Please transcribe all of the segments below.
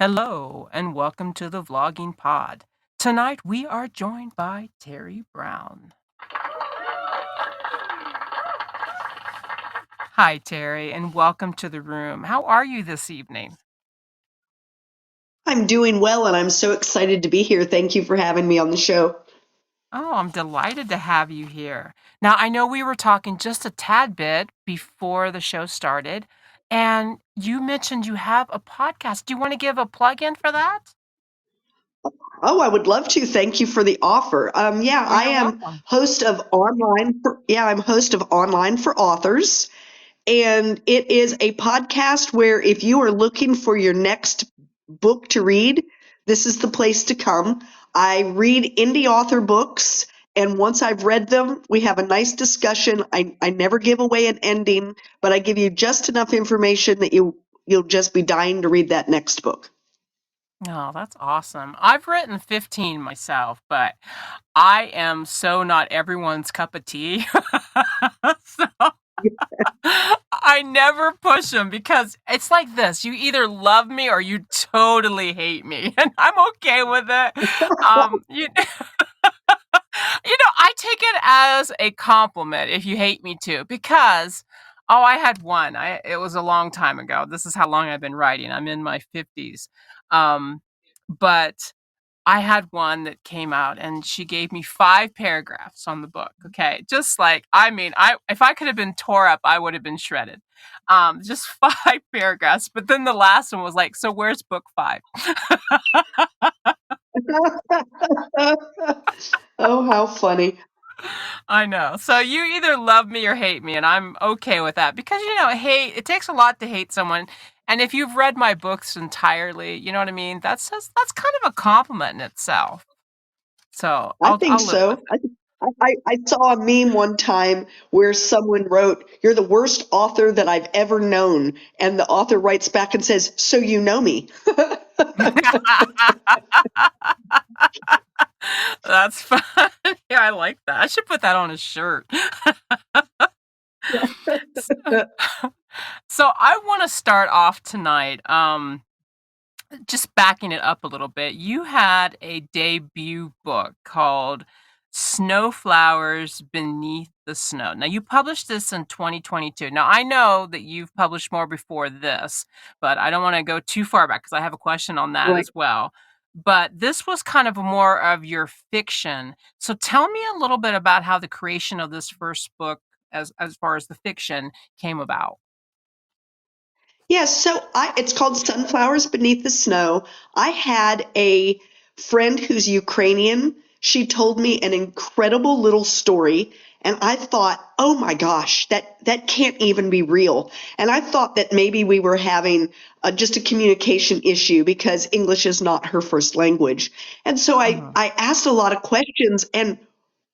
Hello, and welcome to the Vlogging Pod. Tonight we are joined by Teri Brown. Hi, Teri, and welcome to the room. How are you this evening? I'm doing well, and I'm so excited to be here. Thank you for having me on the show. Oh, I'm delighted to have you here. Now, I know we were talking just a tad bit before the show started, and you mentioned you have a podcast. Do you want to give a plug in for that? Oh, I would love to. Thank you for the offer. Well, I you're am welcome. host of I'm host of Online for Authors, and it is a podcast where if you are looking for your next book to read, this is the place to come. I read indie author books, and once I've read them, we have a nice discussion. I never give away an ending, but I give you just enough information that you'll just be dying to read that next book. Oh, that's awesome. I've written 15 myself, but I am so not everyone's cup of tea. So I never push them because it's like this. You either love me or you totally hate me. And I'm okay with it. You, I take it as a compliment if you hate me too, because I had one. It was a long time ago. This is how long I've been writing. I'm in my 50s. But I had one that came out and she gave me 5 paragraphs on the book. Okay. Just like, if I could have been tore up, I would have been shredded. Just 5 paragraphs. But then the last one was like, so where's book 5? Oh, how funny. I know. So you either love me or hate me, and I'm okay with that because hate, it takes a lot to hate someone. And if you've read my books entirely, you know what I mean? That's kind of a compliment in itself. So I think I'll live with so. I saw a meme one time where someone wrote, "You're the worst author that I've ever known." And the author writes back and says, "So you know me." it. That's fun. Yeah, I like that. I should put that on a shirt. So, so I want to start off tonight. Just backing it up a little bit, you had a debut book called Snowflowers Beneath the Snow. Now, you published this in 2022. Now, I know that you've published more before this, but I don't want to go too far back because I have a question on that Right. as well. But this was kind of more of your fiction. So tell me a little bit about how the creation of this first book, as far as the fiction, came about. Yeah, it's called Sunflowers Beneath the Snow. I had a friend who's Ukrainian. She told me an incredible little story, and I thought, "Oh my gosh, that can't even be real." And I thought that maybe we were having just a communication issue because English is not her first language. And so Mhm. I asked a lot of questions, and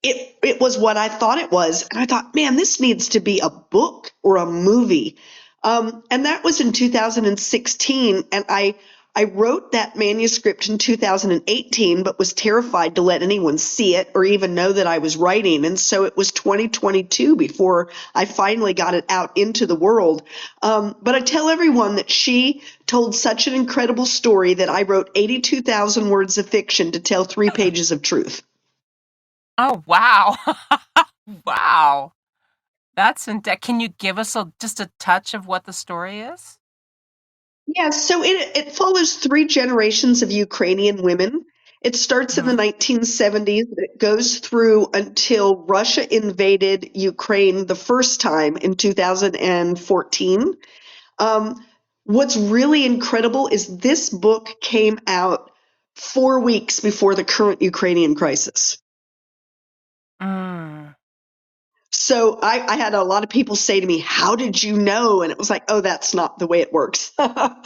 it was what I thought it was. And I thought, man, this needs to be a book or a movie. And that was in 2016. And I wrote that manuscript in 2018, but was terrified to let anyone see it or even know that I was writing. And so it was 2022 before I finally got it out into the world. But I tell everyone that she told such an incredible story that I wrote 82,000 words of fiction to tell 3 pages of truth. Oh, wow. Wow. Can you give us just a touch of what the story is? Yeah, so it follows 3 generations of Ukrainian women. It starts in the Mhm. 1970s. It goes through until Russia invaded Ukraine the first time in 2014. Um, what's really incredible is this book came out 4 weeks before the current Ukrainian crisis. Mm. So I had a lot of people say to me, "How did you know?" And it was like, "Oh, that's not the way it works." I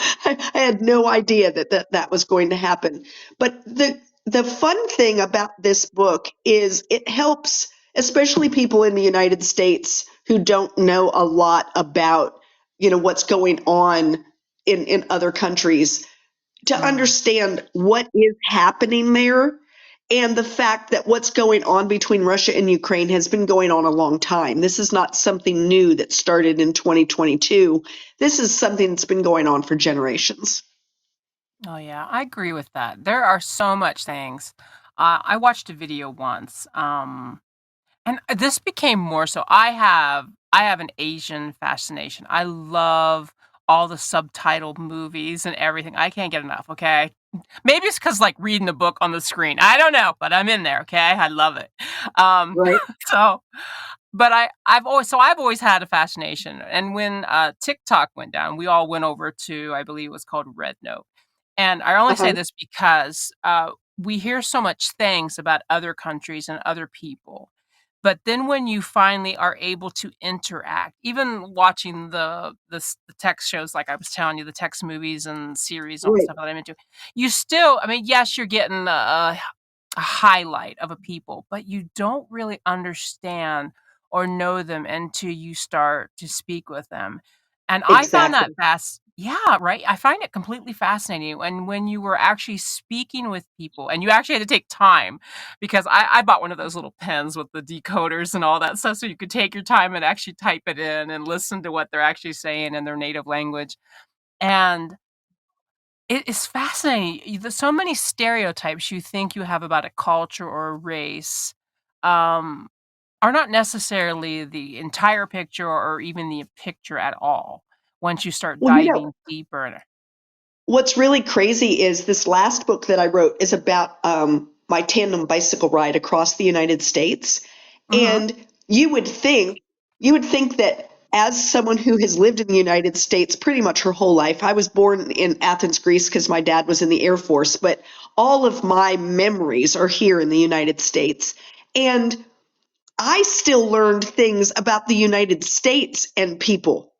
had no idea that was going to happen. But the fun thing about this book is it helps, especially people in the United States who don't know a lot about, what's going on in other countries, to Mm. understand what is happening there and the fact that what's going on between Russia and Ukraine has been going on a long time. This is not something new that started in 2022. This is something that's been going on for generations. Oh yeah, I agree with that. There are so much things. I watched a video once, and this became more so. I have an Asian fascination. I love all the subtitled movies and everything. I can't get enough. Okay, maybe it's because like reading the book on the screen. I don't know, but I'm in there. Okay, I love it. Um, Right? so but I've always had a fascination, and when, TikTok went down, we all went over to, I believe it was called Red Note, and I only say Uh-huh. this because, we hear so much things about other countries and other people, but then when you finally are able to interact, even watching the text shows like I was telling you, the text movies and series and all the Right. stuff that I'm into, you still I mean, yes, you're getting a highlight of a people, but you don't really understand or know them until you start to speak with them. And I found that Exactly. yeah, right? I find it completely fascinating. And when you were actually speaking with people and you actually had to take time because I bought one of those little pens with the decoders and all that stuff so you could take your time and actually type it in and listen to what they're actually saying in their native language. And it is fascinating. There's so many stereotypes you think you have about a culture or a race, um, are not necessarily the entire picture or even the picture at all once you start Well, diving deeper in it. what's really crazy is this last book that I wrote is about my tandem bicycle ride across the United States. Mhm. And you would think that as someone who has lived in the United States pretty much her whole life, I was born in Athens, Greece, because my dad was in the Air Force, but all of my memories are here in the United States. And I still learned things about the United States and people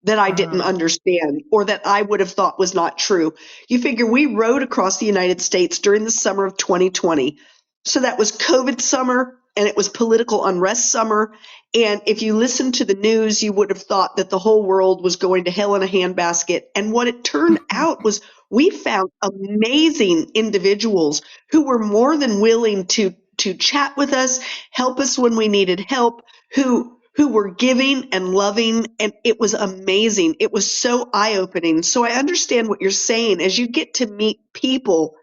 that I didn't Mhm. understand or that I would have thought was not true. You figure we rode across the United States during the summer of 2020. So that was COVID summer and it was political unrest summer. And if you listened to the news, you would have thought that the whole world was going to hell in a handbasket. And what it turned out was we found amazing individuals who were more than willing to chat with us, help us when we needed help, who were giving and loving, and it was amazing. It was so eye-opening. So I understand what you're saying. As you get to meet people,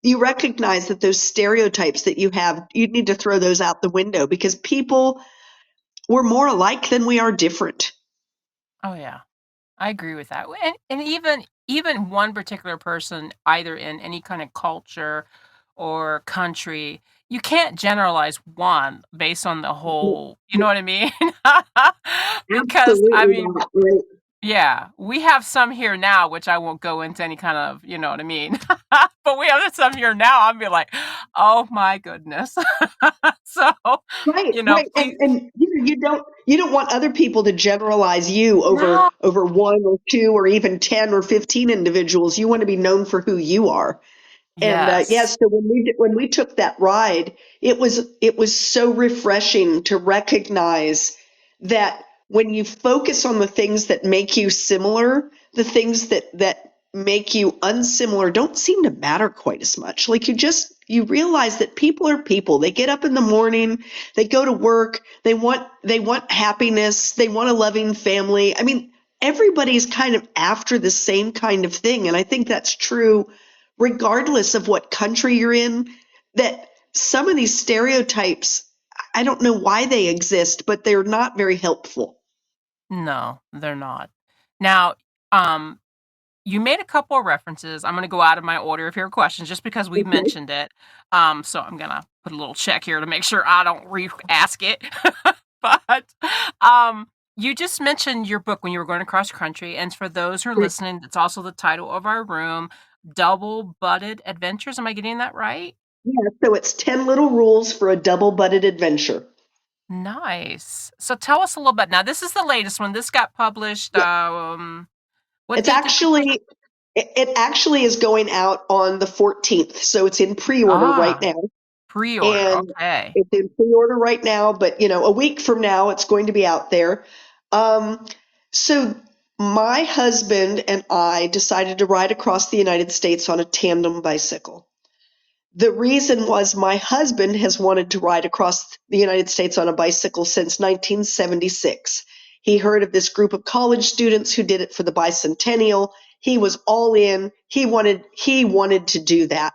you recognize that those stereotypes that you have, you need to throw those out the window because people we're more alike than we are different. Oh, yeah. I agree with that. And even one particular person, either in any kind of culture or country, you can't generalize one based on the whole, you know what I mean? Because, I Absolutely mean, not. Right. yeah, we have some here now, which I won't go into any kind of, you know what I mean? But we have some here now, I'll be like, "Oh my goodness." So, Right, right, please and you don't want other people to generalize you no. over one or two or even 10 or 15 individuals. You want to be known for who you are. And Yes. yes, so when we took that ride, it was so refreshing to recognize that when you focus on the things that make you similar, the things that make you unsimilar don't seem to matter quite as much. Like you realize that people are people. They get up in the morning, they go to work, they want happiness, they want a loving family. I mean, everybody's kind of after the same kind of thing, and I think that's true regardless of what country you're in, that some of these stereotypes, I don't know why they exist, but they're not very helpful. No, they're not. Now, um, you made a couple of references. I'm gonna go out of my order of your questions just because we Okay. mentioned it. So I'm gonna put a little check here to make sure I don't re-ask it. But, you just mentioned your book when you were going across country, and for those who are Right. listening, it's also the title of our room, Double Butted Adventures. Am I getting that right? Yeah, so it's 10 little rules for a double-butted adventure. Nice. So tell us a little bit. Now, this is the latest one. This got published, Yeah. what It's date did you push it? actually it actually is going out on the 14th, so it's in pre-order right Ah, now. pre-order. And Okay. it's in pre-order right now, but a week from now it's going to be out there. Um, so my husband and I decided to ride across the United States on a tandem bicycle. The reason was my husband has wanted to ride across the United States on a bicycle since 1976. He heard of this group of college students who did it for the bicentennial. He was all in. He wanted to do that.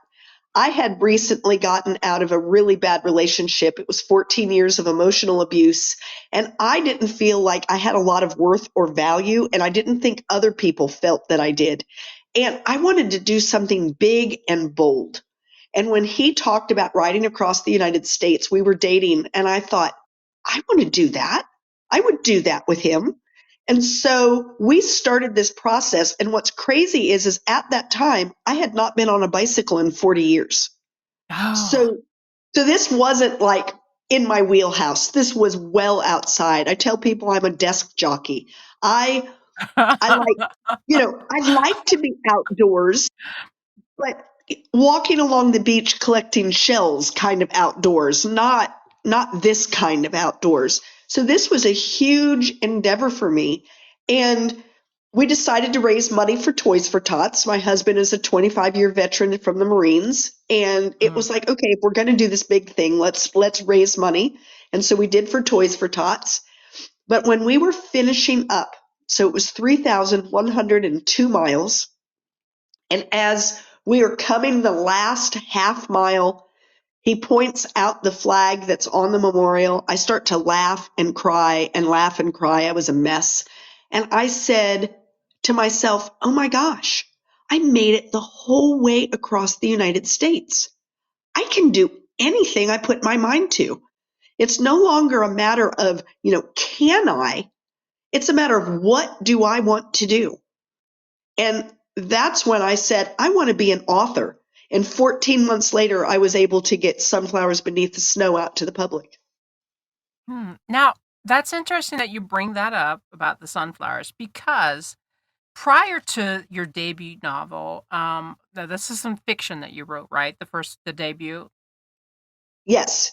I had recently gotten out of a really bad relationship. It was 14 years of emotional abuse, and I didn't feel like I had a lot of worth or value, and I didn't think other people felt that I did. And I wanted to do something big and bold. And when he talked about riding across the United States, we were dating, and I thought, I want to do that. I would do that with him. And so we started this process. And what's crazy is at that time, I had not been on a bicycle in 40 years. Oh. So, so this wasn't like in my wheelhouse. This was well outside. I tell people I'm a desk jockey. I, I like, I like to be outdoors, but walking along the beach collecting shells kind of outdoors, not this kind of outdoors. So this was a huge endeavor for me. And we decided to raise money for Toys for Tots. My husband is a 25-year veteran from the Marines, and it Mm, was like, okay, if we're going to do this big thing, let's raise money. And so we did for Toys for Tots. But when we were finishing up, so it was 3,102 miles, and as we are coming the last half mile, he points out the flag that's on the memorial. I start to laugh and cry and laugh and cry. I was a mess. And I said to myself, oh my gosh, I made it the whole way across the United States. I can do anything I put my mind to. It's no longer a matter of, can I? It's a matter of what do I want to do? And that's when I said, I want to be an author. And 14 months later, I was able to get Sunflowers Beneath the Snow out to the public. Now, that's interesting that you bring that up about the sunflowers because prior to your debut novel, this is some fiction that you wrote, right? The debut. Yes.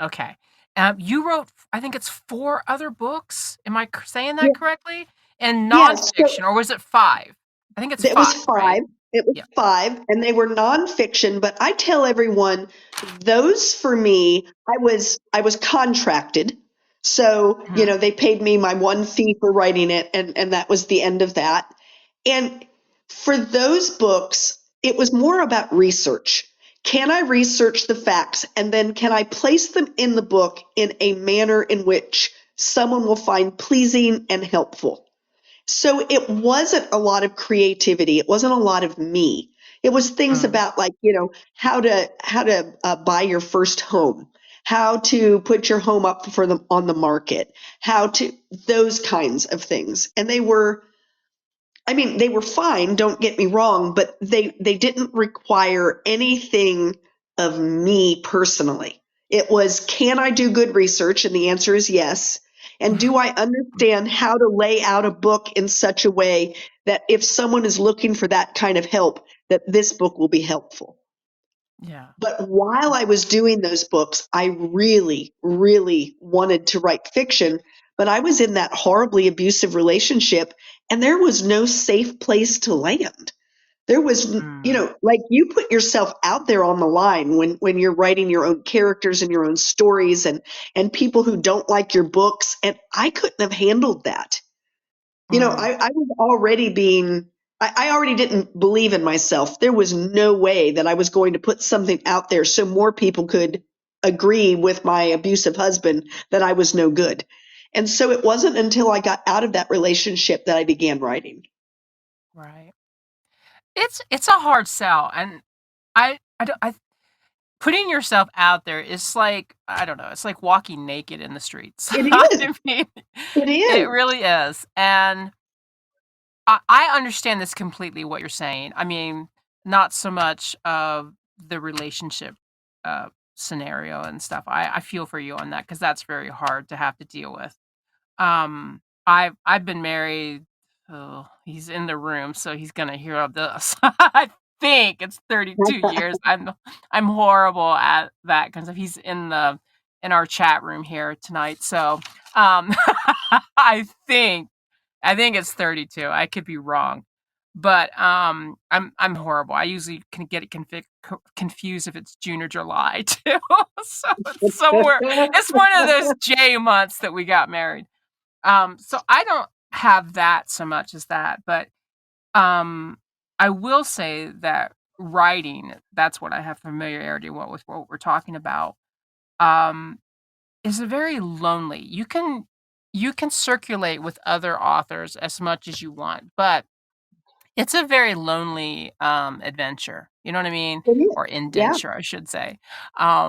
Okay. You wrote, I think it's 4 other books. Am I saying that Yeah. correctly? And Yes. So nonfiction, or was it 5? I think it's it was 5, right? five. It was Yeah. five, and they were nonfiction. But I tell everyone, those for me, I was contracted, so Mhm. they paid me my one fee for writing it, and that was the end of that. And for those books, it was more about research. Can I research the facts, and then can I place them in the book in a manner in which someone will find pleasing and helpful? So it wasn't a lot of creativity. It wasn't a lot of me. It was things Mm, about like, how to buy your first home, how to put your home up for them on the market, how to those kinds of things. And they were fine, don't get me wrong, but they didn't require anything of me personally. It was, can I do good research? And the answer is yes. And do I understand how to lay out a book in such a way that if someone is looking for that kind of help, that this book will be helpful? yeah. But while I was doing those books, I really, really wanted to write fiction. But I was in that horribly abusive relationship, and there was no safe place to land. There was, Mm, like you put yourself out there on the line when you're writing your own characters and your own stories and people who don't like your books. And I couldn't have handled that. mm, I was already I already didn't believe in myself. There was no way that I was going to put something out there so more people could agree with my abusive husband that I was no good. And so it wasn't until I got out of that relationship that I began writing. right. It's a hard sell, and I don't I putting yourself out there is like, I don't know, it's like walking naked in the streets. It I is. mean, It it is. really is, and I understand this completely what you're saying. I mean, not so much of the relationship, scenario and stuff. I feel for you on that because that's very hard to have to deal with. I've been married. Oh, he's in the room, so he's gonna hear of this. I think it's 32 years. I'm horrible at that kind of. He's in our chat room here tonight, so um, I think I think it's 32. I could be wrong, but I'm horrible. I usually can get it confused if it's June or July too. So it's somewhere. It's one of those J months that we got married. So I don't have that so much as that, but um, I will say that writing, that's what I have familiarity with what we're talking about, um, is a very lonely. You can circulate with other authors as much as you want, but it's a very lonely adventure. You know what I mean? It is. Or Yeah, indenture, I should say.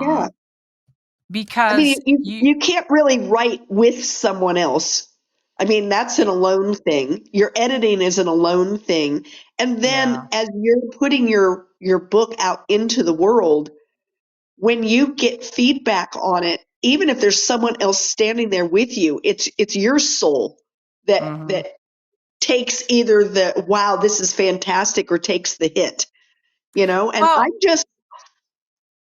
yeah. Um, I mean, because you you you can't really write with someone else. I mean, that's an alone thing. Your editing is an alone thing. And then yeah. as you're putting your book out into the world, when you get feedback on it, even if there's someone else standing there with you, it's your soul Mhm. that takes either the wow, this is fantastic, or takes the hit, you know? And I Well, just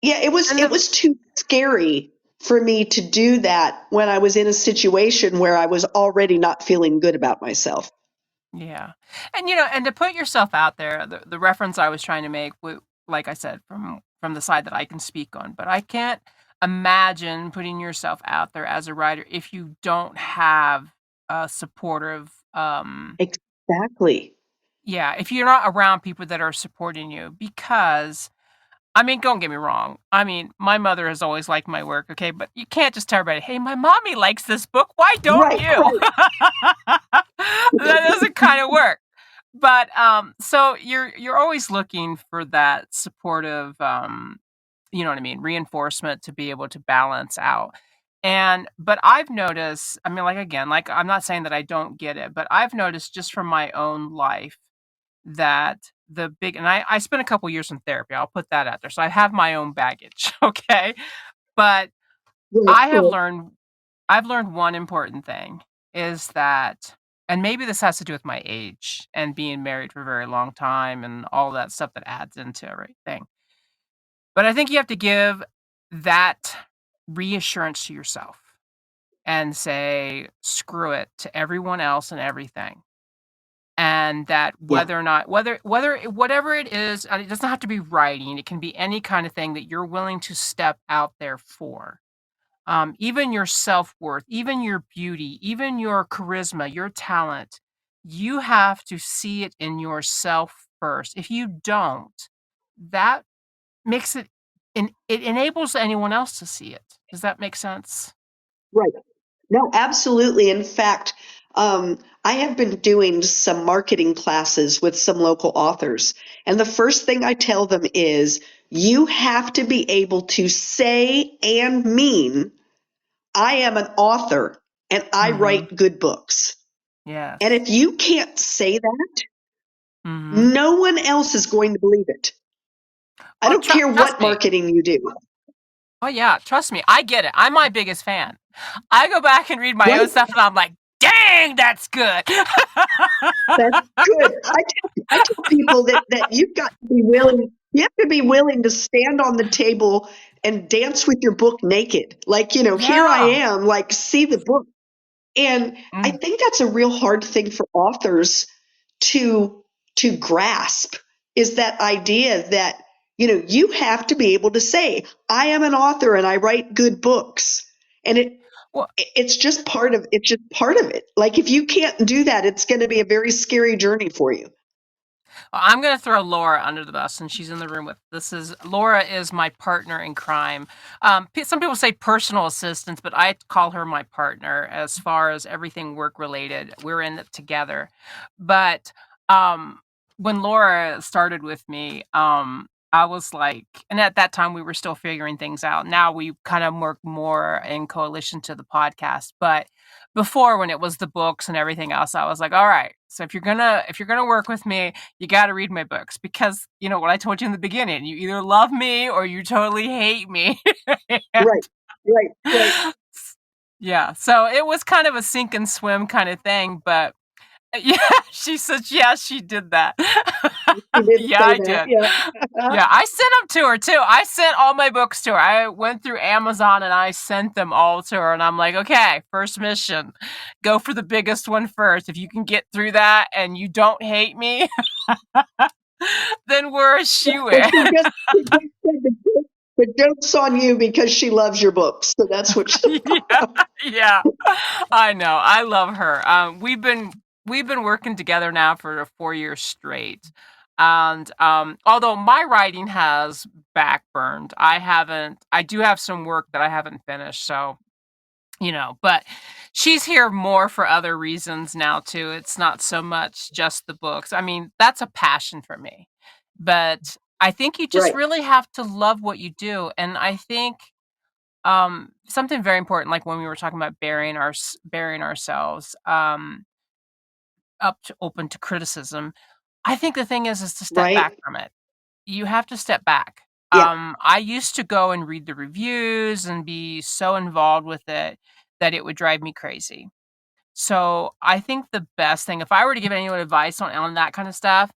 yeah, and it the was too scary for me to do that when I was in a situation where I was already not feeling good about myself. Yeah. And, and to put yourself out there, the reference I was trying to make, like I said, from the side that I can speak on, but I can't imagine putting yourself out there as a writer if you don't have a supportive, Exactly. yeah, if you're not around people that are supporting you, because I mean, don't get me wrong. I mean, my mother has always liked my work, okay, but you can't just tell everybody, "Hey, my mommy likes this book. Why don't Right, you?" right. That doesn't kind of work. But so you're always looking for that supportive, you know what I mean, reinforcement to be able to balance out. And but I've noticed, I mean, like again, like I'm not saying that I don't get it, but I've noticed just from my own life that and I spent a couple years in therapy. I'll put that out there. So I have my own baggage, okay? But Right, I have right. learned I've learned one important thing is that, and maybe this has to do with my age and being married for a very long time and all that stuff that adds into everything. But I think you have to give that reassurance to yourself and say, screw it to everyone else and everything. And that Yeah, whether or not, whatever it is, and it doesn't have to be writing, it can be any kind of thing that you're willing to step out there for. Even your self-worth, even your beauty, even your charisma, your talent, you have to see it in yourself first. If you don't, that makes it enables anyone else to see it. Does that make sense? right. No, absolutely. In fact, I have been doing some marketing classes with some local authors. And the first thing I tell them is you have to be able to say and mean, I am an author and I Mhm. write good books. And Yes. if you can't say that, Mhm. no one else is going to believe it. I Well, don't care trust what me. marketing you do. Oh, yeah, trust me, I get it. I'm my biggest fan. I go back and read my own Right? stuff, and I'm like, "Dang, that's good." That's good. I tell people that you've got to be willing, you have to be willing to stand on the table and dance with your book naked. Like, here I Yeah. am, like, see the book. And I Mm. think that's a real hard thing for authors to to grasp, is that idea that, you have to be able to say, I am an author and I write good books. And Well, it's just part of it. Like, if you can't do that, it's going to be a very scary journey for you. I'm gonna throw Laura under the bus, and she's in the room with this is Laura is my partner in crime. Some people say personal assistant, but I call her my partner as far as everything work related. We're in it together. But um, when Laura started with me, I was like, and at that time we were still figuring things out. Now we kind of work more in coalition to the podcast, but before when it was the books and everything else, I was like, all right. So if you're gonna work with me, you got to read my books because what I told you in the beginning, you either love me or you totally hate me. And Right, right, right. yeah, so it was kind of a sink and swim kind of thing, but yeah, she said, yeah, she did that. She did Yeah, say I that. did. Yeah. Yeah, I sent them to her too. I sent all my books to her. I went through Amazon and I sent them all to her. And I'm like, okay, first mission, go for the biggest one first. If you can get through that and you don't hate me, then we're a shoe But in. she just said the book. The joke's on you because she loves your books. So that's what she, Yeah, yeah. I know. I love her. We've been working together now for 4 years straight. And although my writing has backburned, I do have some work that I haven't finished. So, but she's here more for other reasons now too. It's not so much just the books. I mean, that's a passion for me. But I think you just right, really have to love what you do. And I think something very important, like when we were talking about burying ourselves, up to open to criticism. I think the thing is to step right. back from it. You have to step back. Yeah, I used to go and read the reviews and be so involved with it that it would drive me crazy. So I think the best thing, if I were to give anyone advice on that kind of stuff,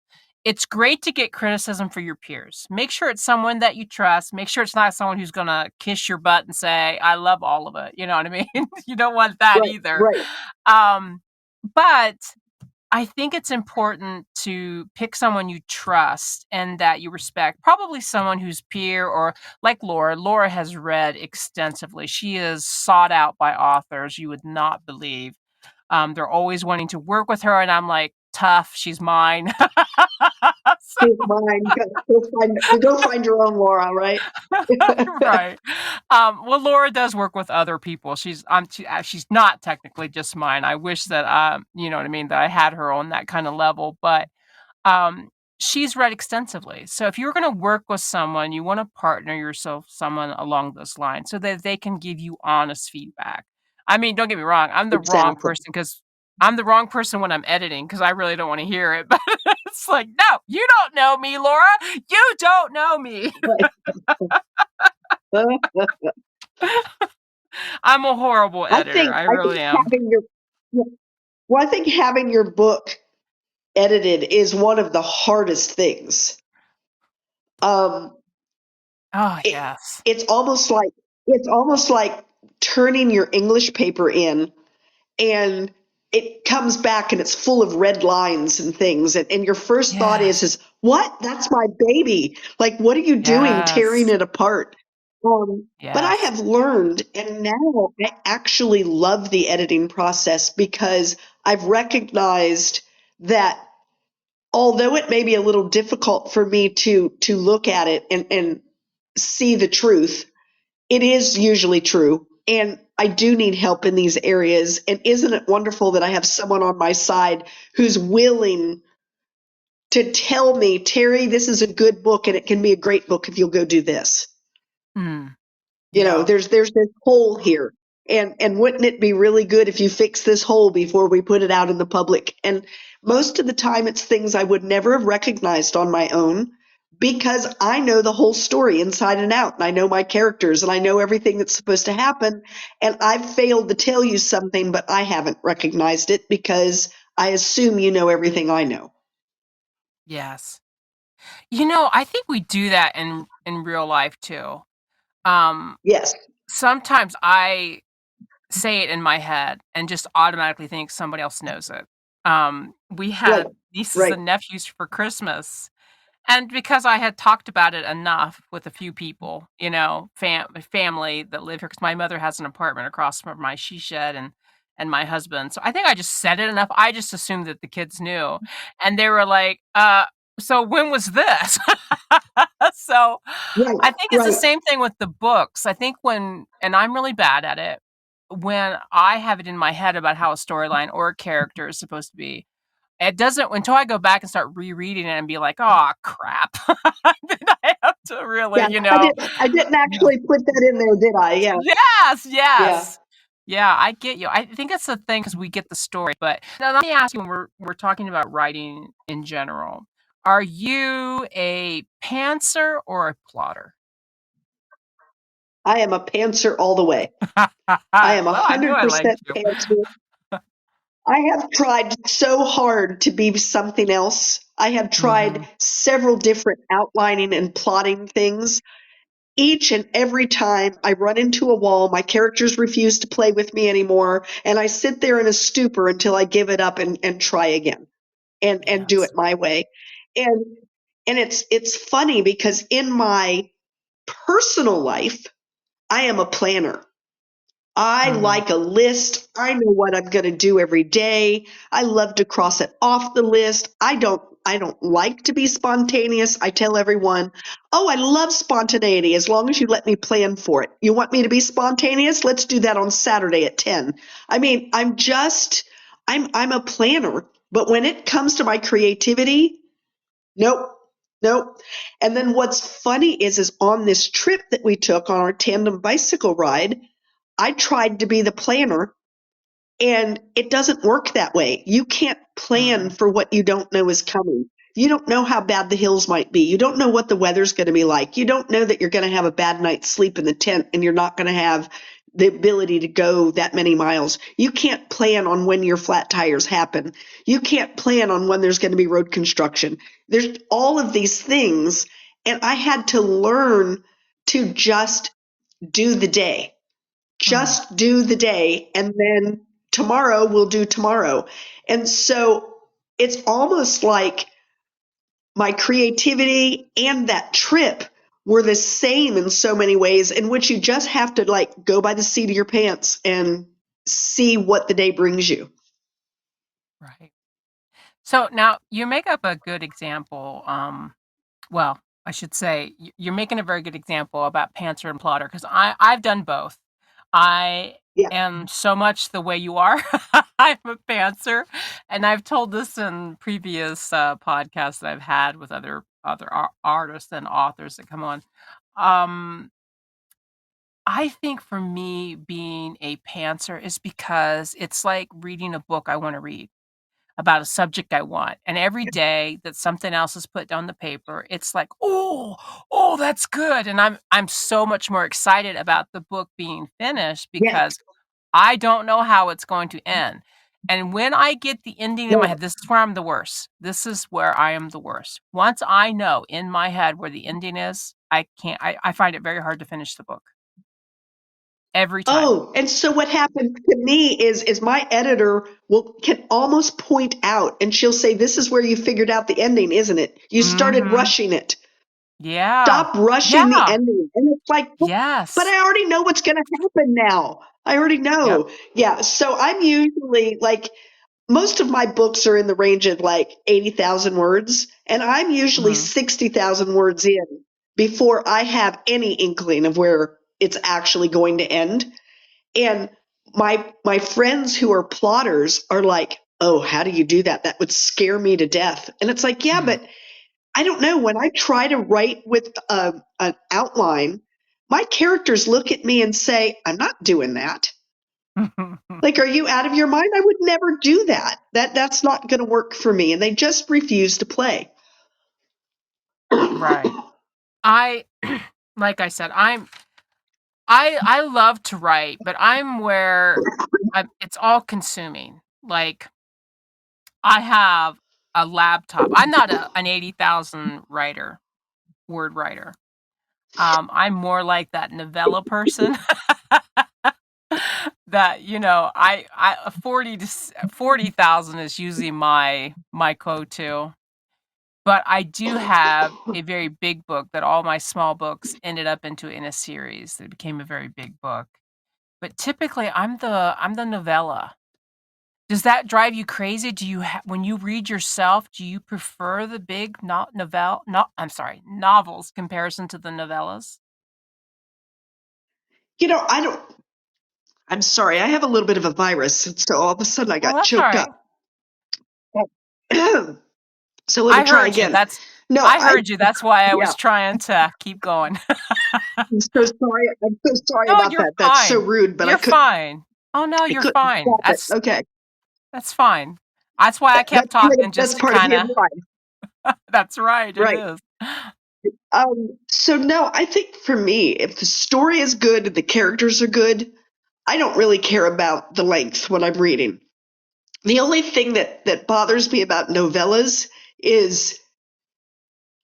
it's great to get criticism for your peers. Make sure it's someone that you trust. Make sure it's not someone who's gonna kiss your butt and say, "I love all of it." You know what I mean? You don't want that right, either. right. Um, but I think it's important to pick someone you trust and that you respect. Probably someone who's peer or like Laura. Laura has read extensively. She is sought out by authors you would not believe. They're always wanting to work with her, and I'm like, tough, she's mine. So Here's mine. Go find your own Laura, right? right. Well, Laura does work with other people. She's not technically just mine. I wish that you know what I mean, that I had her on that kind of level, but um, she's read extensively. So if you're going to work with someone, you want to partner yourself someone along those lines so that they can give you honest feedback. I mean, don't get me wrong, Exactly. I'm the wrong person when I'm editing because I really don't want to hear it. But it's like, no, you don't know me, Laura. You don't know me. Right. I'm a horrible editor. I I think really am. I think having your book edited is one of the hardest things. Um, Oh, it, yes. it's almost like turning your English paper in and it comes back and it's full of red lines and things and your first thought is Yes. what, that's my baby, like what are you doing tearing Yes. it apart? But I Yes. have learned, and now I actually love the editing process because I've recognized that although it may be a little difficult for me to look at it and see the truth, it is usually true. And I do need help in these areas. And isn't it wonderful that I have someone on my side who's willing to tell me, Terry, this is a good book and it can be a great book if you'll go do this. Mm. You know, Yeah. there's this hole here. And wouldn't it be really good if you fix this hole before we put it out in the public? And most of the time it's things I would never have recognized on my own because I know the whole story inside and out and I know my characters and I know everything that's supposed to happen and I've failed to tell you something but I haven't recognized it because I assume you know everything I know. Yes. I think we do that in real life too. Um, Yes, Sometimes I say it in my head and just automatically think somebody else knows it. We right, had nieces right. and nephews for Christmas. And because I had talked about it enough with a few people, family that live here, because my mother has an apartment across from my she shed and my husband. So I think I just said it enough. I just assumed that the kids knew. And they were like, so when was this? So Right, I think it's the right. same thing with the books. I think and I'm really bad at it, when I have it in my head about how a storyline or a character is supposed to be, it doesn't until I go back and start rereading it and be like, "Oh crap." Then I have to really, Yeah, I didn't yeah. actually put that in there, did I? Yeah, Yes, yeah. yes. Yeah, I get you. I think that's the thing because we get the story. But now let me ask you, when we're talking about writing in general, are you a pantser or a plotter? I am a pantser all the way. I am Well, I knew I liked 100% you. pantser. I have tried so hard to be something else. I have tried Mhm. several different outlining and plotting things. Each and every time I run into a wall, my characters refuse to play with me anymore, and I sit there in a stupor until I give it up and try again and do it Yes. my way. And and it's funny because in my Personal life, I am a planner. I Mhm. like a list. I know what I'm going to do every day. I love to cross it off the list. I don't like to be spontaneous. I tell everyone, "Oh, I love spontaneity as long as you let me plan for it. You want me to be spontaneous? Let's do that on Saturday at 10." I mean, I'm a planner, but when it comes to my creativity, nope. Nope. And then what's funny is on this trip that we took on our tandem bicycle ride, I tried to be the planner, and it doesn't work that way. You can't plan Mm. for what you don't know is coming. You don't know how bad the hills might be. You don't know what the weather's going to be like. You don't know that you're going to have a bad night's sleep in the tent and you're not going to have the ability to go that many miles. You can't plan on when your flat tires happen. You can't plan on when there's going to be road construction. There's all of these things. And I had to learn to just do the day, Mhm. just do the day, and then tomorrow we'll do tomorrow. And so it's almost like my creativity and that trip were the same in so many ways, in which you just have to like go by the seat of your pants and see what the day brings you. Right. So now you make up a good example. Well, I should say you're making a very good example about pantser and plotter because I've done both. I Yeah. am so much the way you are. I'm a pantser, and I've told this in previous podcasts that I've had with other artists and authors that come on. Um, I think for me, being a pantser is because it's like reading a book I want to read about a subject I want. And every day that something else is put down the paper, it's like, "Oh, oh, that's good." And I'm so much more excited about the book being finished Yes. because I don't know how it's going to end. And when I get the ending in my No. head, this is where I'm the worst. This is where I am the worst. Once I know in my head where the ending is, I can't I find it very hard to finish the book every time. Oh, and so what happens to me is my editor will can almost point out, and she'll say, "This is where you figured out the ending, isn't it? You started Mhm. rushing it. Yeah. Stop rushing the Yeah. ending." And it's like, but Yes. I already know what's going to happen now. I already Yep. know. Yeah. So I'm usually like, most of my books are in the range of like 80,000 words, and I'm usually Mhm. 60,000 words in before I have any inkling of where it's actually going to end. And my friends who are plotters are like, "Oh, how do you do that? That would scare me to death." And it's like, yeah, Mhm. but I don't know. When I try to write with an outline, my characters look at me and say, "I'm not doing that." Like, are you out of your mind? I would never do that. That's not going to work for me. And they just refuse to play. Right. I like I said, I love to write, but I'm where it's all consuming. Like, I have a laptop. I'm not an 80,000 word writer. I'm more like that novella person that, I 40 to 40,000 is usually my go-to. But I do have a very big book that all my small books ended up into in a series that became a very big book. But typically, I'm the novella. Does that drive you crazy? Do you when you read yourself, do you prefer the big no, I'm sorry, novels comparison to the novellas? I don't, I'm sorry, I have a little bit of a virus. And so all of a sudden I Oh, got that's choked alright. up. So let me I try heard you, again. that's No, I heard you, that's why I yeah, was trying to keep going. I'm so sorry. I'm so sorry No, about you're that. That's so fine. rude, but You're fine. Oh, no, I you're couldn't fine. stop it. Okay. That's fine. That's why I kept talking That's just to part of being kinda live. that's right, it Right. is. So no, I think for me, if the story is good, the characters are good, I don't really care about the length when I'm reading. The only thing that bothers me about novellas is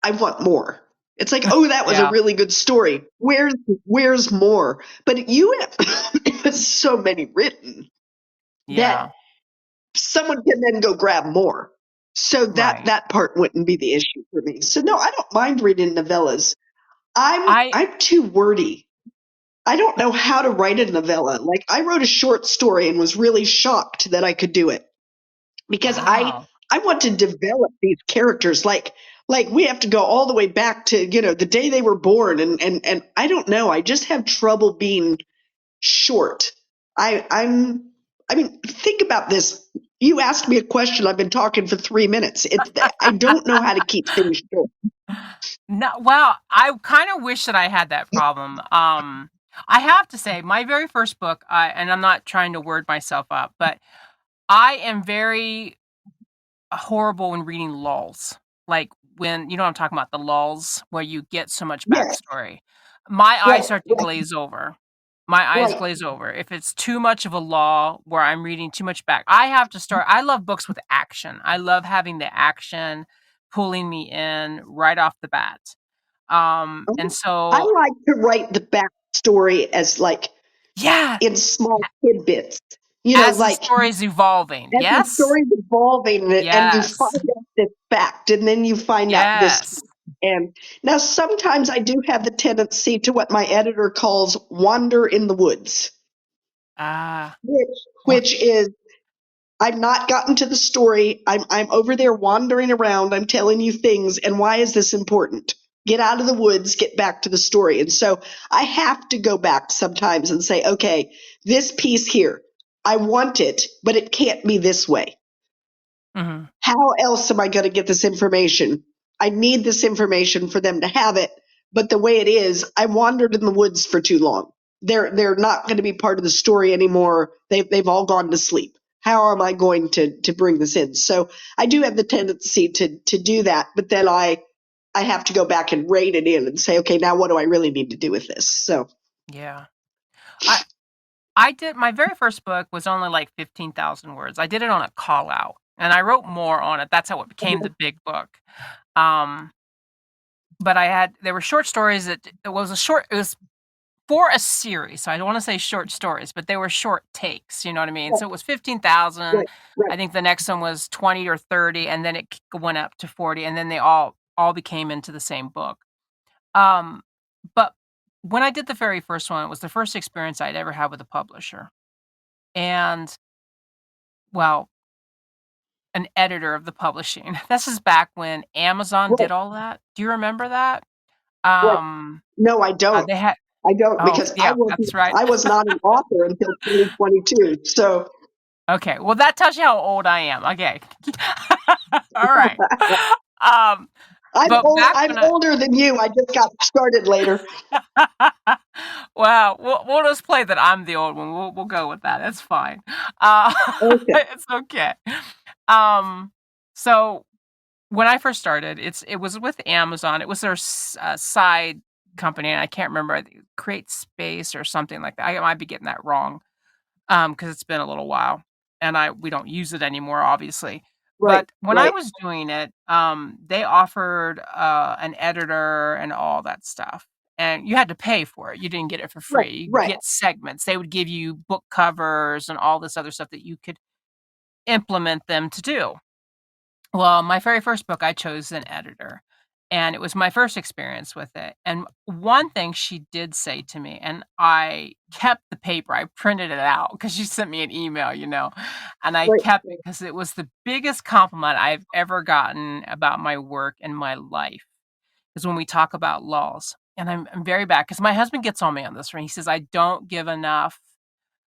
I want more. It's like, oh, that was a Yeah, really good story. Where's more? But you have so many written that yeah, someone can then go grab more. So that right. that part wouldn't be the issue for me. So no, I don't mind reading novellas. I I'm too wordy. I don't know how to write a novella. Like I wrote a short story and was really shocked that I could do it because wow. I want to develop these characters like we have to go all the way back to, the day they were born and I don't know. I just have trouble being short. I mean, think about this. You asked me a question. I've been talking for 3 minutes. I don't know how to keep things short. No, well, I kind of wish that I had that problem. I have to say, my very first book, and I'm not trying to word myself up, but I am very horrible in reading lulls. Like when, you know what I'm talking about, the lulls where you get so much Yes, backstory. My eyes right, start to right, glaze over. My eyes right. glaze over. If it's too much of a lull where I'm reading too much back, I have to start. I love books with action. I love having the action pulling me in right off the bat. And I so like to write the backstory as like yeah, in small tidbits. as the Like story's evolving. as the Yes. story's evolving and you find Yes. out this fact and then you find out this. Yes. And now sometimes I do have the tendency to what my editor calls wander in the woods, Ah. which Wha which is I've not gotten to the story. I'm over there wandering around. I'm telling you things. And why is this important? Get out of the woods, get back to the story. And so I have to go back sometimes and say, okay, this piece here, I want it, but it can't be this way. mhm. How else am I going to get this information? I need this information for them to have it, but the way it is, I wandered in the woods for too long. They're not going to be part of the story anymore. They've all gone to sleep. How am I going to bring this in? So I do have the tendency to do that, but then I have to go back and rein it in and say, okay, now what do I really need to do with this? So Yeah. I I did my very first book was only like 15,000 words. I did it on a call out, and I wrote more on it. That's how it became the big book. Um, but there were short stories it was for a series, so I don't wanna say short stories, but they were short takes, you know what I mean? right, So it was 15,000, right, right, I think the next one was 20 or 30, and then it went up to 40, and then they all became into the same book. Um, but when I did the very first one, it was the first experience I'd ever had with a publisher, and, well, an editor of the publishing. This is back when Amazon did right, all that. Do you remember that? right. Um, No, I don't. they had I don't oh, because yeah, that's right. I was not an author until 2022. So Okay, well, that tells you how old I am. Okay. Alright. Um, but back I'm when I older than you. I just got started later. well, we'll just play that I'm the old one. We'll go with that. It's fine. Uh, Okay. it's okay. Um, so when I first started, it was with Amazon. It was their side company, and I can't remember, I think Create Space or something like that. I might be getting that wrong. Because it's been a little while, and we don't use it anymore, obviously. Right. But when I Right. was doing it, they offered, an editor and all that stuff, and you had to pay for it. You didn't get it for Right. free. You Right. get segments. They would give you book covers and all this other stuff that you could implement them to do. Well, my very first book, I chose an editor, and it was my first experience with it, and one thing she did say to me, and I kept the paper, I printed it out because she sent me an email, and I Right. kept it because it was the biggest compliment I've ever gotten about my work and my life, is when we talk about laws, and I'm very bad because my husband gets on me on this one, he says, "I don't give enough,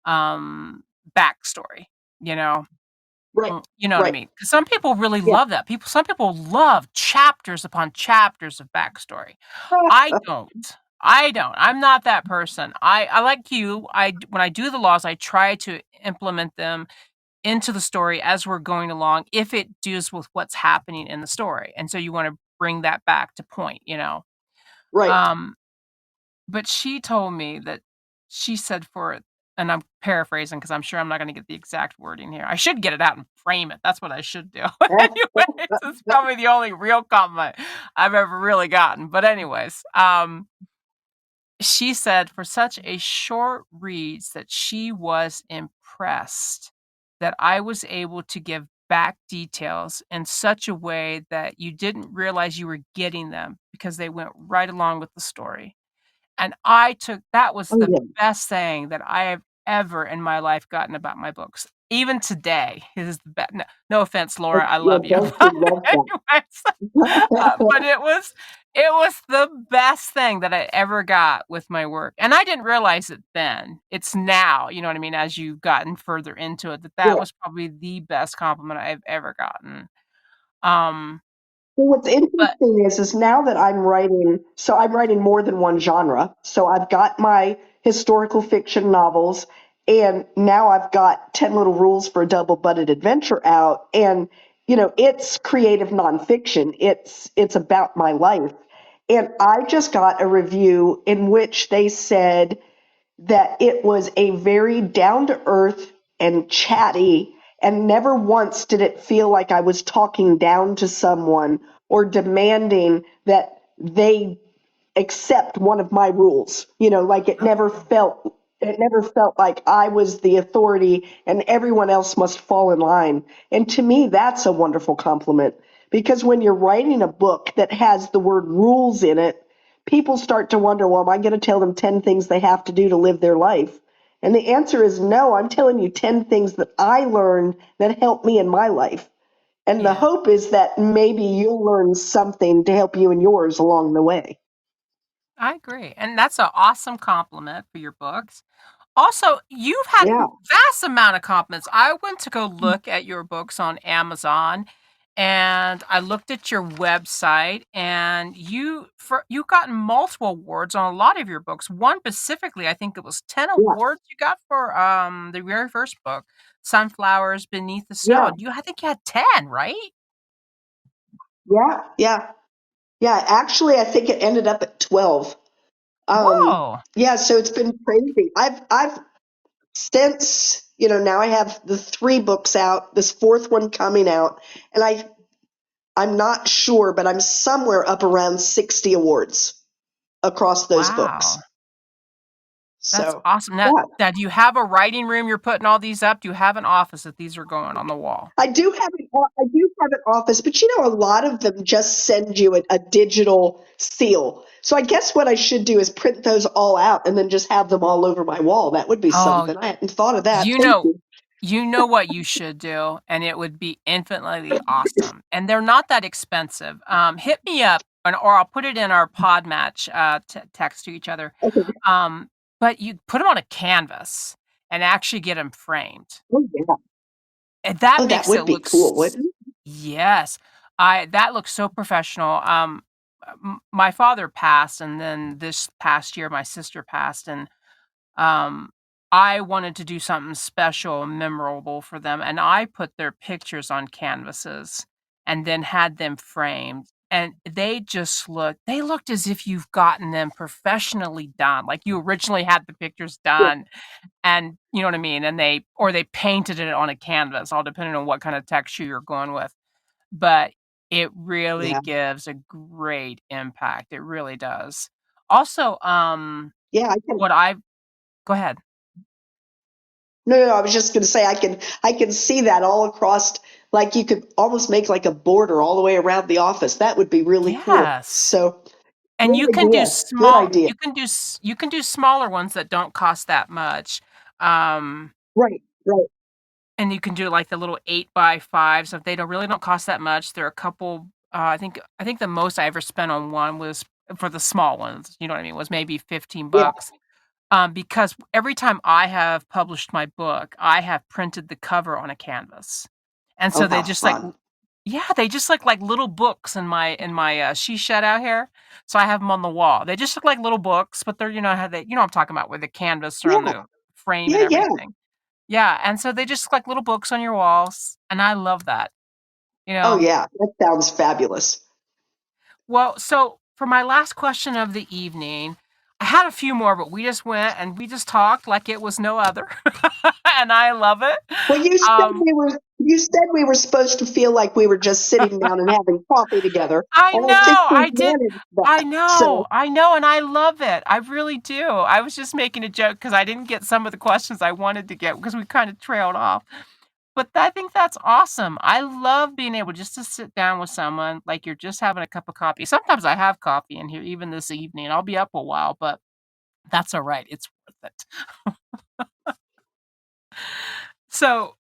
um, backstory," you know? Right. You know what I Right. mean? 'Cause some people really Yeah. love that. Some people love chapters upon chapters of backstory. I don't. I don't. I'm not that person. I like you, when I do the laws, I try to implement them into the story as we're going along if it deals with what's happening in the story, and so you wanna bring that back to point, you know? Right. Um but she told me that she said for it, and I'm paraphrasing because 'cause I'm sure I'm not gonna get the exact wording here. I should get it out and frame it. That's what I should do. Anyways, it's probably the only real compliment I've ever really gotten. But anyways, she said for such a short reads that she was impressed that I was able to give back details in such a way that you didn't realize you were getting them because they went right along with the story. And I took that was Oh the yeah. best thing that I have ever in my life gotten about my books. Even today, it is the best. No offense, Laura, I Yeah, love you. don't But you love anyways, but that? it was the best thing that I ever got with my work, and I didn't realize it then. It's now, you know what I mean, as you've gotten further into it, that that Yeah. was probably the best compliment I've ever gotten. Um, Well, what's but interesting is now that I'm writing more than one genre. So I've got my historical fiction novels, and now I've got 10 Little Rules for a Double-Butted Adventure out. And, it's creative nonfiction. It's about my life. And I just got a review in which they said that it was a very down to earth and chatty, and never once did it feel like I was talking down to someone or demanding that they accept one of my rules. Like it never felt like I was the authority and everyone else must fall in line. And to me, that's a wonderful compliment, because when you're writing a book that has the word rules in it, people start to wonder, well, am I going to tell them 10 things they have to do to live their life? And the answer is no. I'm telling you 10 things that I learned that helped me in my life. And the yeah, hope is that maybe you'll learn something to help you in yours along the way. I agree, and that's an awesome compliment for your books. Also, you've had Yeah. vast amount of compliments. I went to go look at your books on Amazon, and I looked at your website, and you've gotten multiple awards on a lot of your books. One specifically, I think it was 10 Yeah. awards you got for, the very first book, Sunflowers Beneath the Snow. Yeah. I think you had 10, right? Yeah. Yeah. Yeah. Actually, I think it ended up at 12. Whoa! Yeah, so it's been crazy. I've since, now I have the three books out, this fourth one coming out, and I'm not sure, but I'm somewhere up around 60 awards across those books. Wow, that's So, awesome. Now yeah. now do you have a writing room you're putting all these up? Do you have an office that these are going on the wall? I do have an office, but a lot of them just send you a digital seal. So I guess what I should do is print those all out and then just have them all over my wall. That would be Oh, something. I hadn't thought of that. you Thank know you. you know what you should do, and it would be infinitely awesome, and they're not that expensive. Hit me up, or I'll put it in our pod match, text to each other. Okay. Um, but you put them on a canvas and actually get them framed, Oh, yeah. and that Oh, that makes it would be look cool, s wouldn't it? yes. I that looks so professional. My father passed, and then this past year, my sister passed, and um, I wanted to do something special and memorable for them, and I put their pictures on canvases and then had them framed, and they looked as if you've gotten them professionally done, like you originally had the pictures Yeah. done, and you know what I mean, and they painted it on a canvas, all depending on what kind of texture you're going with, but it really Yeah. gives a great impact, it really does. Also, Yeah, I can. what I've go ahead. No, no, no, I was just going to say I can see that all across, like you could almost make like a border all the way around the office. That would be really cool. Yes, So, and good you can do idea. Good small idea. you can do smaller ones that don't cost that much, um, Right, right. and you can do, like, the little 8 by 5s if they don't cost that much. They're a couple, I think the most I ever spent on one was for the small ones, you know what I mean, was maybe 15 Yeah. bucks, because every time I have published my book, I have printed the cover on a canvas, and Oh, so how they just, like fun. yeah, they just look like little books in my she shed out here, so I have them on the wall. They just look like little books, but they're how they what I'm talking about with the canvas around Yeah, the frame and yeah, yeah. everything. Yeah, and so they just look like little books on your walls, and I love that, you Oh, know? yeah. That sounds fabulous. Well, so for my last question of the evening, I had a few more, but we just went and we just talked like it was no other, and I love it. Well, Um you said we were supposed to feel like we were just sitting down and having coffee together, I and I think know, we've I did managed that. So, I know, and I love it, I really do. I was just making a joke because I didn't get some of the questions I wanted to get because we kinda trailed off. But I think that's awesome. I love being able just to sit down with someone, like you're just having a cup of coffee. Sometimes I have coffee in here, even this evening. I'll be up a while, but that's all right. It's worth it. So,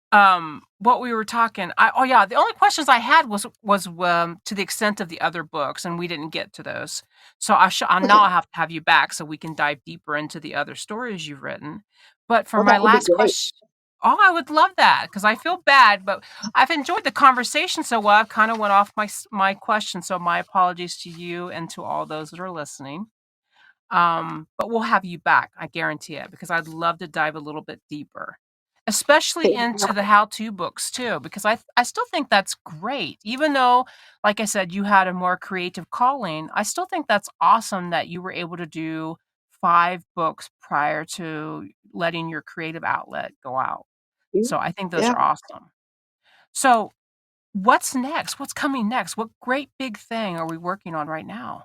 what we were talking, oh yeah, the only questions I had was to the extent of the other books, and we didn't get to those. So I now I Okay. have to have you back so we can dive deeper into the other stories you've written. But for Well, my that would be last great. question, oh, I would love that because I feel bad, but I've enjoyed the conversation so well. I've kind of went off my question, so my apologies to you and to all those that are listening. But we'll have you back, I guarantee it, because I'd love to dive a little bit deeper, especially into the how-to books too, because I still think that's great. Even though, like I said, you had a more creative calling, I still think that's awesome that you were able to do 5 books prior to letting your creative outlet go out. Yeah. So I think those Yeah. are awesome. So what's next? What's coming next? What great big thing are we working on right now?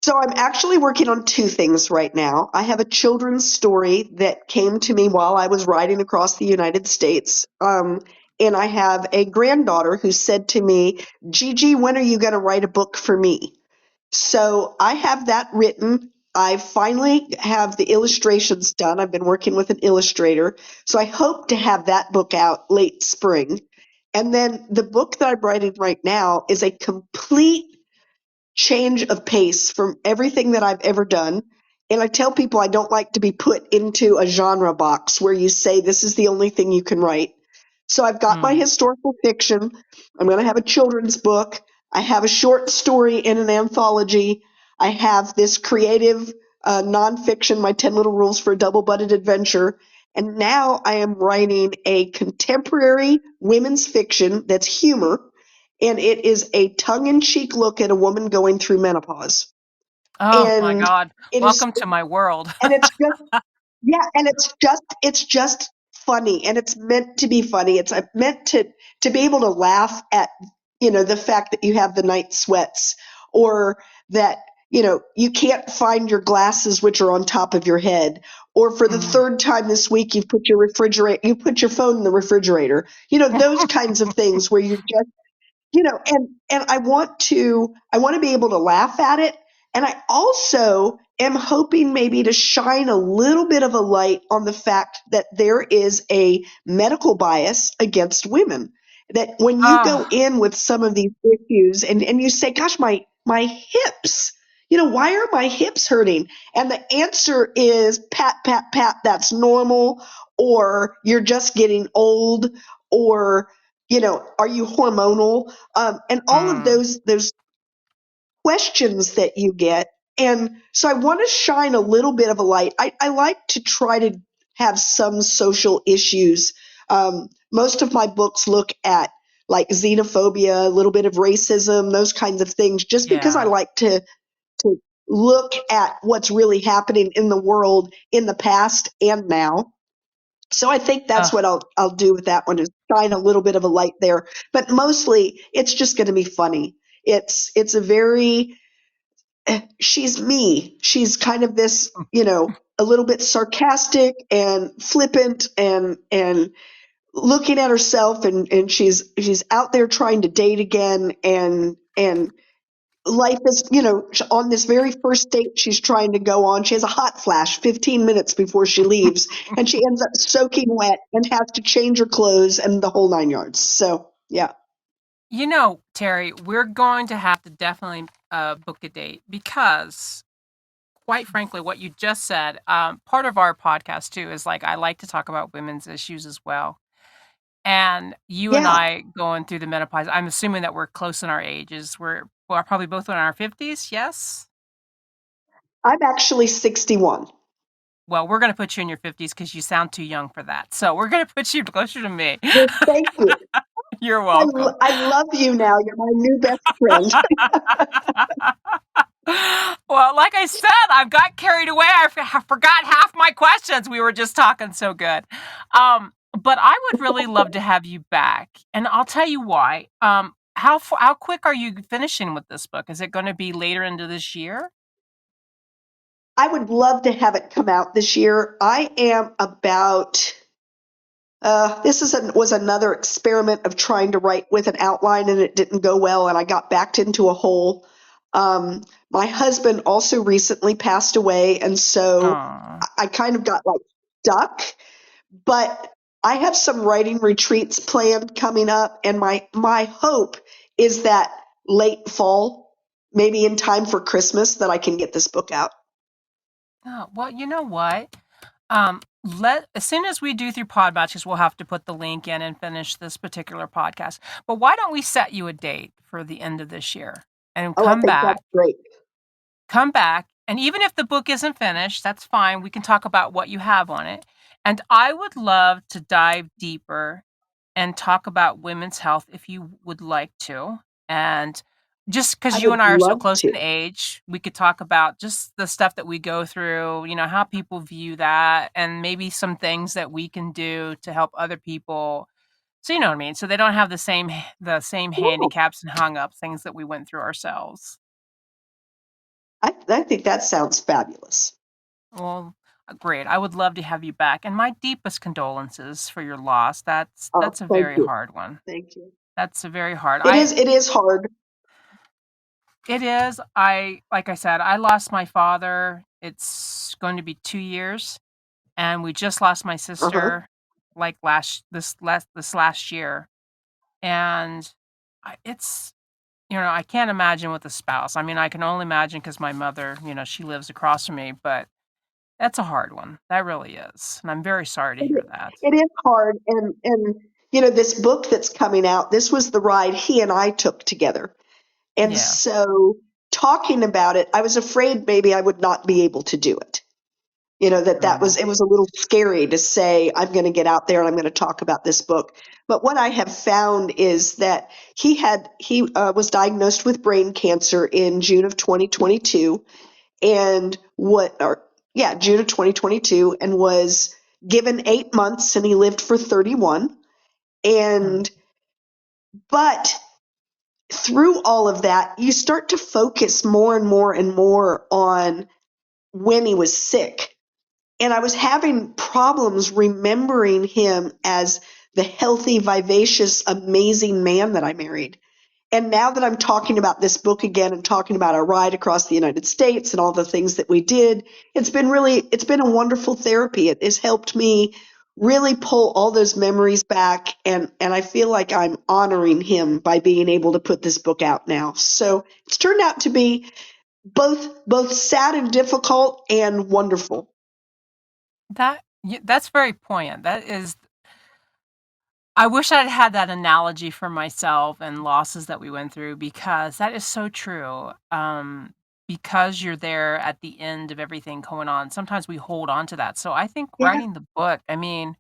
So I'm actually working on two things right now. I have a children's story that came to me while I was riding across the United States. And I have a granddaughter who said to me, Gigi, when are you going to write a book for me? So I have that written. I finally have the illustrations done. I've been working with an illustrator. So I hope to have that book out late spring. And then the book that I'm writing right now is a complete change of pace from everything that I've ever done. And I tell people I don't like to be put into a genre box where you say this is the only thing you can write. So I've got my Mm, historical fiction. I'm going to have a children's book. I have a short story in an anthology. I have this creative nonfiction, My 10 Little Rules for a Double Butted Adventure. And now I am writing a contemporary women's fiction that's humor, and it is a tongue-in-cheek look at a woman going through menopause. oh my And god. it is, Welcome to my world. and it's just, yeah, and it's just funny, and it's meant to be funny. It's meant to be able to laugh at, the fact that you have the night sweats, or that, you can't find your glasses which are on top of your head, or for the Mm. third time this week you put your phone in the refrigerator. Those kinds of things where you just, and I want to be able to laugh at it, and I also am hoping maybe to shine a little bit of a light on the fact that there is a medical bias against women, that when you go Oh, in with some of these issues and you say, gosh, my hips, why are my hips hurting? And the answer is pat pat pat, that's normal, or you're just getting old, or are you hormonal? And all of mm, those questions that you get. And so I want to shine a little bit of a light. I like to try to have some social issues. Most of my books look at like xenophobia, a little bit of racism, those kinds of things, just because I yeah. like to look at what's really happening in the world in the past and now. So I think that's Ugh, what I'll do with that one, is shine a little bit of a light there. But mostly it's just going to be funny. It's a very, she's me. She's kind of this, a little bit sarcastic and flippant, and looking at herself, and she's out there trying to date again, and life is, on this very first date she's trying to go on, she has a hot flash 15 minutes before she leaves, and she ends up soaking wet and has to change her clothes and the whole nine yards. So, yeah. Terry, we're going to have to definitely book a date because, quite frankly, what you just said, part of our podcast too is like I like to talk about women's issues as well. And you and Yeah. I going through the menopause, I'm assuming that we're close in our ages. We're probably both in our 50s, yes? I'm actually 61. Well, we're gonna put you in your 50s because you sound too young for that. So we're gonna put you closer to me. Well, thank you. You're I, welcome. I love you now. You're my new best friend. Well, like I said, I've got carried away. I forgot half my questions. We were just talking so good. But I would really love to have you back, and I'll tell you why. How quick are you finishing with this book? Is it going to be later into this year? I would love to have it come out this year. I am about was another experiment of trying to write with an outline, and it didn't go well, and I got backed into a hole. My husband also recently passed away, and so Aw. I kind of got like stuck. But I have some writing retreats planned coming up, and my hope is that late fall, maybe in time for Christmas, that I can get this book out. Oh, well, you know what? Let as soon as we do through pod batches, we'll have to put the link in and finish this particular podcast. But why don't we set you a date for the end of this year and Oh, I think that's great. come back, and even if the book isn't finished, that's fine. We can talk about what you have on it. And I would love to dive deeper and talk about women's health if you would like to. And just I because you would and I are so love close to. in age, we could talk about just the stuff that we go through, how people view that, and maybe some things that we can do to help other people. So you know what I mean? So they don't have the same Yeah, handicaps and hung up things that we went through ourselves. I think that sounds fabulous. Well, great. I would love to have you back. And my deepest condolences for your loss. Oh, That's a thank very you. hard one. Thank you. That's a very hard. It is hard. It is. Like I said, I lost my father. It's going to be 2 years, and we just lost my Uh-huh. sister like this last year. And it's I can't imagine with a spouse. I mean, I can only imagine because my mother, she lives across from me, but that's a hard one. That really is. And I'm very sorry to hear It, that. it is hard, and this book that's coming out, this was the ride he and I took together. And Yeah. so talking about it, I was afraid maybe I would not be able to do it. Mm. It was a little scary to say, I'm going to get out there and I'm going to talk about this book. But what I have found is that he was diagnosed with brain cancer in June of 2022, and June of 2022, and was given 8 months, and he lived for 31. Mm. And, but through all of that, you start to focus more and more and more on when he was sick. And I was having problems remembering him as the healthy, vivacious, amazing man that I married. And now that I'm talking about this book again and talking about our ride across the United States and all the things that we did, it's been a wonderful therapy. It has helped me really pull all those memories back, and I feel like I'm honoring him by being able to put this book out now. So it's turned out to be both sad and difficult and wonderful. That's very poignant. That is I wish I'd had that analogy for myself and losses that we went through because that is so true. Because you're there at the end of everything going on, sometimes we hold on to that. So I think Yeah, writing the book, I mean,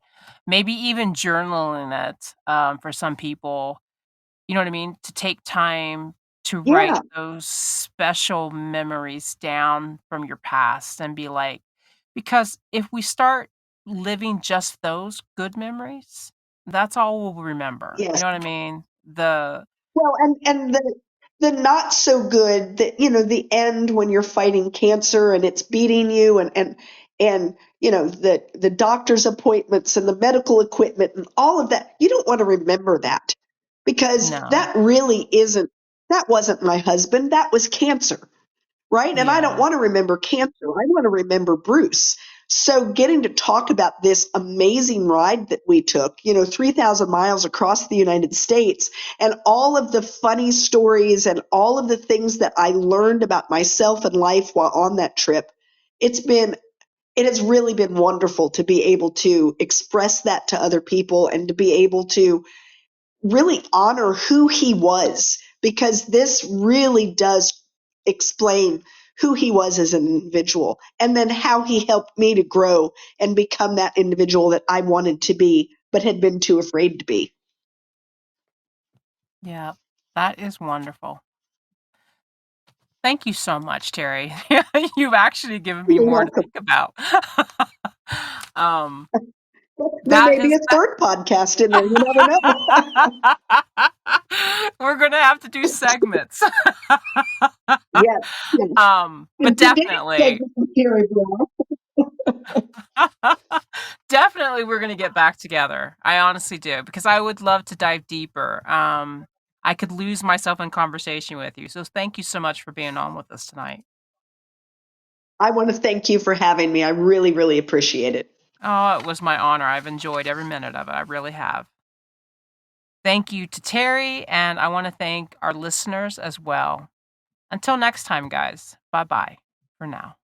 maybe even journaling it, for some people, you know what I mean? To take time to write yeah, those special memories down from your past and be like because if we start living just those good memories, that's all we'll remember. You yes. know what I mean? The Well, and the not so good, the end when you're fighting cancer and it's beating you, and the doctor's appointments and the medical equipment and all of that. You don't want to remember that, because no. that wasn't my husband. That was cancer. Right? And I don't Yeah. want to remember cancer. I want to remember Bruce. So getting to talk about this amazing ride that we took, 3,000 miles across the United States, and all of the funny stories and all of the things that I learned about myself and life while on that trip, it has really been wonderful to be able to express that to other people and to be able to really honor who he was, because this really does explain who he was as an individual, and then how he helped me to grow and become that individual that I wanted to be but had been too afraid to be. Yeah. That is wonderful. Thank you so much, Terry. You've actually given me You're more to welcome. think about. um, There that may be is a third podcast in there. You never know. We're gonna have to do segments. Yes, yes. But And today's definitely. segment with Terry Brown. Definitely, we're gonna get back together. I honestly do, because I would love to dive deeper. I could lose myself in conversation with you, so thank you so much for being on with us tonight. I want to thank you for having me. I really, really appreciate it. Oh, it was my honor. I've enjoyed every minute of it. I really have. Thank you to Terry, and I want to thank our listeners as well. Until next time, guys. Bye bye for now.